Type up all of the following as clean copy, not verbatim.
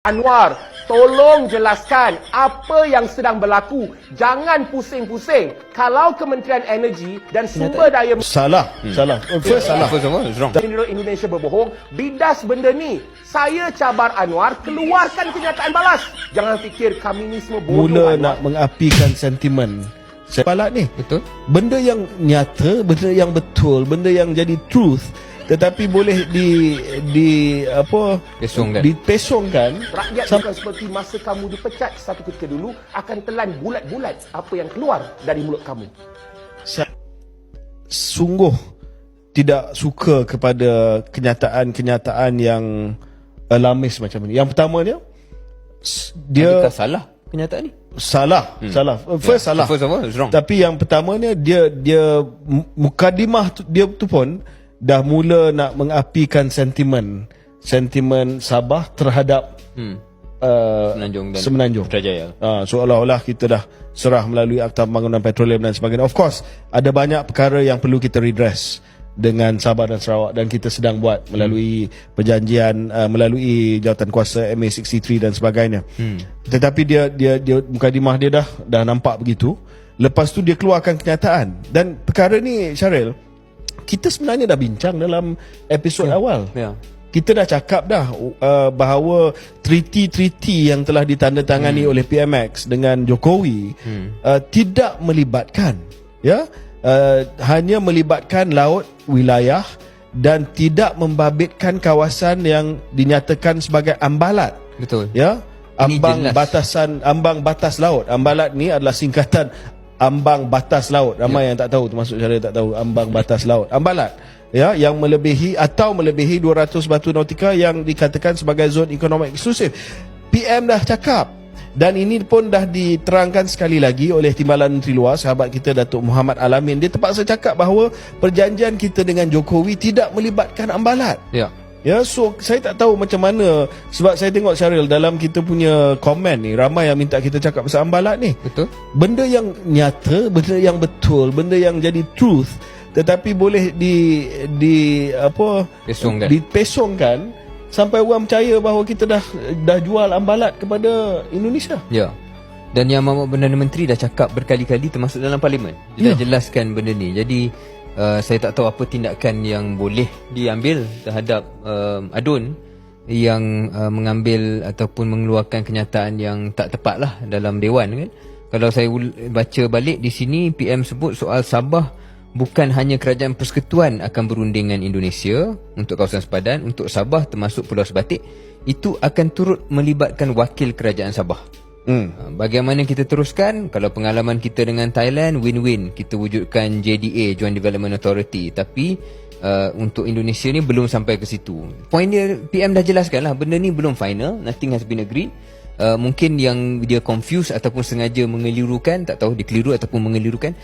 Anwar, tolong jelaskan apa yang sedang berlaku. Jangan pusing-pusing. Kalau Kementerian Energi dan Sumber Daya Salah. First salah. Indonesia berbohong, bidas benda ni. Saya cabar Anwar, keluarkan kenyataan balas. Jangan fikir komunisme bodoh. Mula Anwar. nak mengapikan sentimen balak ni. Betul. Benda yang nyata, benda yang betul, benda yang jadi truth, tetapi boleh dipesongkan. Rakyat bukan seperti masa kamu dipecat satu ketika dulu, akan telan bulat-bulat apa yang keluar dari mulut kamu. Saya sungguh tidak suka kepada kenyataan-kenyataan yang alamis macam ni. Yang pertamanya, dia adakah salah kenyataan ni? salah. First salah. First of all, it's wrong. Tapi yang pertamanya, dia mukadimah dia tu pun dah mula nak mengapikan sentimen Sabah terhadap Semenanjung Putrajaya. seolah-olah kita dah serah melalui Akta Pembangunan Petroleum dan sebagainya. Of course, ada banyak perkara yang perlu kita redress dengan Sabah dan Sarawak, dan kita sedang buat melalui perjanjian, melalui Jawatankuasa MA63 dan sebagainya. Tetapi dia mukadimah dia dah nampak begitu. Lepas tu dia keluarkan kenyataan. Dan perkara ni, Syaril, kita sebenarnya dah bincang dalam episod awal. Kita dah cakap dah bahawa treaty yang telah ditandatangani oleh PMX dengan Jokowi tidak melibatkan, hanya melibatkan laut, wilayah, dan tidak membabitkan kawasan yang dinyatakan sebagai ambalat. Betul. Ambang batas laut. Ambalat ni adalah singkatan ambang batas laut. Ramai yang tak tahu, termasuk saya tak tahu ambang batas laut. Ambalat, yang melebihi 200 batu nautika yang dikatakan sebagai zon ekonomi eksklusif. PM dah cakap, dan ini pun dah diterangkan sekali lagi oleh Timbalan Menteri Luar, sahabat kita Datuk Muhammad Alamin. Dia terpaksa cakap bahawa perjanjian kita dengan Jokowi tidak melibatkan ambalat. So saya tak tahu macam mana, sebab saya tengok, Syaril, dalam kita punya komen ni ramai yang minta kita cakap pasal ambalat ni. Betul. Benda yang nyata, benda yang betul, benda yang jadi truth, tetapi boleh dipesongkan sampai orang percaya bahawa kita dah jual ambalat kepada Indonesia. Dan Yang Mahmud Perdana Menteri dah cakap berkali-kali, termasuk dalam parlimen. Dia dah jelaskan benda ni. Jadi saya tak tahu apa tindakan yang boleh diambil terhadap Adun yang mengambil ataupun mengeluarkan kenyataan yang tak tepat lah dalam Dewan kan. Kalau saya baca balik di sini, PM sebut soal Sabah, bukan hanya kerajaan persekutuan akan berunding dengan Indonesia untuk kawasan sepadan, untuk Sabah termasuk Pulau Sebatik, itu akan turut melibatkan wakil kerajaan Sabah. Bagaimana kita teruskan? Kalau pengalaman kita dengan Thailand, win-win, kita wujudkan JDA, Joint Development Authority. Tapi untuk Indonesia ni belum sampai ke situ. Poin dia, PM dah jelaskan lah, benda ni belum final, nothing has been agreed. Mungkin yang dia confuse ataupun sengaja mengelirukan, tak tahu dia keliru ataupun mengelirukan,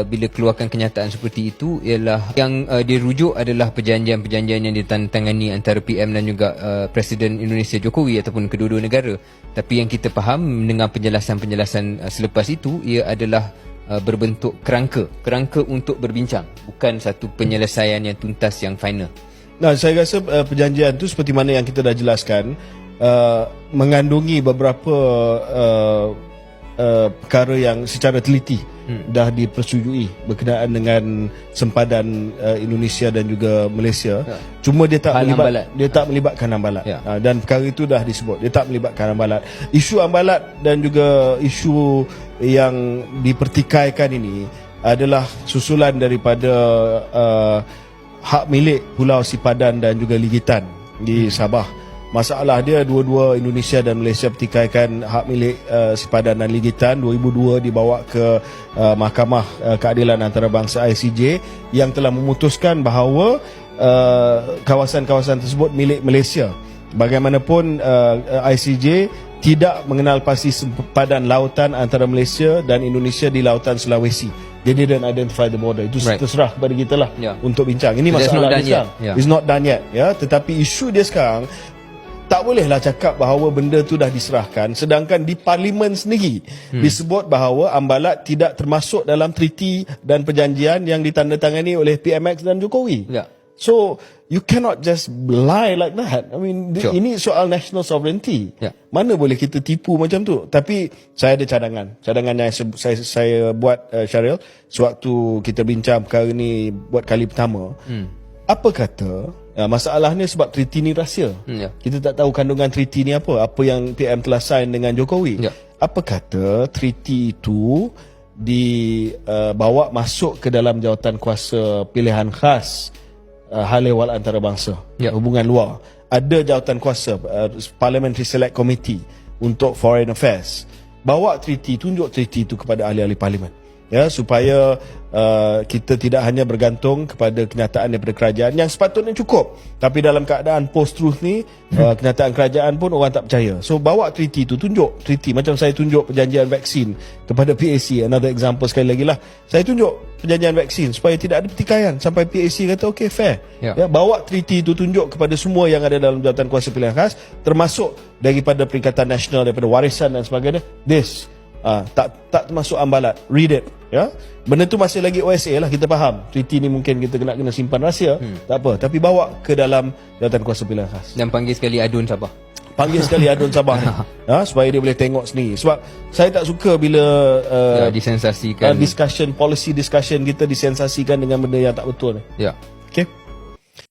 bila keluarkan kenyataan seperti itu, ialah yang dia rujuk adalah perjanjian-perjanjian yang ditandatangani antara PM dan juga Presiden Indonesia Jokowi ataupun kedua-dua negara. Tapi yang kita faham dengan penjelasan-penjelasan selepas itu, ia adalah berbentuk kerangka untuk berbincang, bukan satu penyelesaian yang tuntas yang final. Saya rasa perjanjian tu seperti mana yang kita dah jelaskan, mengandungi beberapa perkara yang secara teliti dah dipersetujui berkenaan dengan sempadan Indonesia dan juga Malaysia. Cuma dia tak melibatkan ambalat. Dan perkara itu dah disebut, dia tak melibatkan ambalat. Isu ambalat dan juga isu yang dipertikaikan ini adalah susulan daripada hak milik Pulau Sipadan dan juga Ligitan di Sabah. Masalah dia, dua-dua Indonesia dan Malaysia pertikaikan hak milik Sipadan dan Ligitan. 2002 dibawa ke Mahkamah Keadilan Antarabangsa ICJ, yang telah memutuskan bahawa kawasan-kawasan tersebut milik Malaysia. Bagaimanapun ICJ tidak mengenal pasti sempadan lautan antara Malaysia dan Indonesia di lautan Sulawesi. Jadi don't identify the border. Itu terserah kepada kita lah untuk bincang. Ini masalah dia sekarang. It's not done yet. Tetapi isu dia sekarang, tak bolehlah cakap bahawa benda tu dah diserahkan, sedangkan di parlimen sendiri disebut bahawa ambalat tidak termasuk dalam treaty dan perjanjian yang ditandatangani oleh PMX dan Jokowi. So you cannot just lie like that. I mean, ini soal national sovereignty. Mana boleh kita tipu macam tu? Tapi saya ada cadangan yang saya buat, Syaril, sewaktu kita bincang perkara ni buat kali pertama. Apa kata masalahnya sebab treaty ni rahsia. Kita tak tahu kandungan treaty ni apa yang PM telah sign dengan Jokowi. Apa kata treaty itu dibawa masuk ke dalam jawatan kuasa pilihan khas hal ehwal antarabangsa, hubungan luar. Ada jawatan kuasa Parliamentary Select Committee untuk Foreign Affairs. Bawa treaty, tunjuk treaty itu kepada ahli-ahli parlimen, ya, supaya kita tidak hanya bergantung kepada kenyataan daripada kerajaan yang sepatutnya cukup, tapi dalam keadaan post-truth ni kenyataan kerajaan pun orang tak percaya. So bawa treaty tu, tunjuk treaty. Macam saya tunjuk perjanjian vaksin kepada PAC, another example sekali lagi lah. Saya tunjuk perjanjian vaksin supaya tidak ada pertikaian sampai PAC kata okay, fair. Ya, bawa treaty tu, tunjuk kepada semua yang ada dalam jawatan kuasa pilihan khas, termasuk daripada Perikatan Nasional, daripada warisan dan sebagainya. This tak termasuk ambalat. Read it, ya. Benda tu masih lagi OSA lah, kita faham. Treaty ni mungkin kita kena simpan rahsia, tak apa, tapi bawa ke dalam jawatan kuasa pilihan khas. Dan panggil sekali Adun Sabah. Panggil sekali Adun Sabah ni, supaya dia boleh tengok sendiri. Sebab saya tak suka bila disensasikan policy discussion kita disensasikan dengan benda yang tak betul. Ya.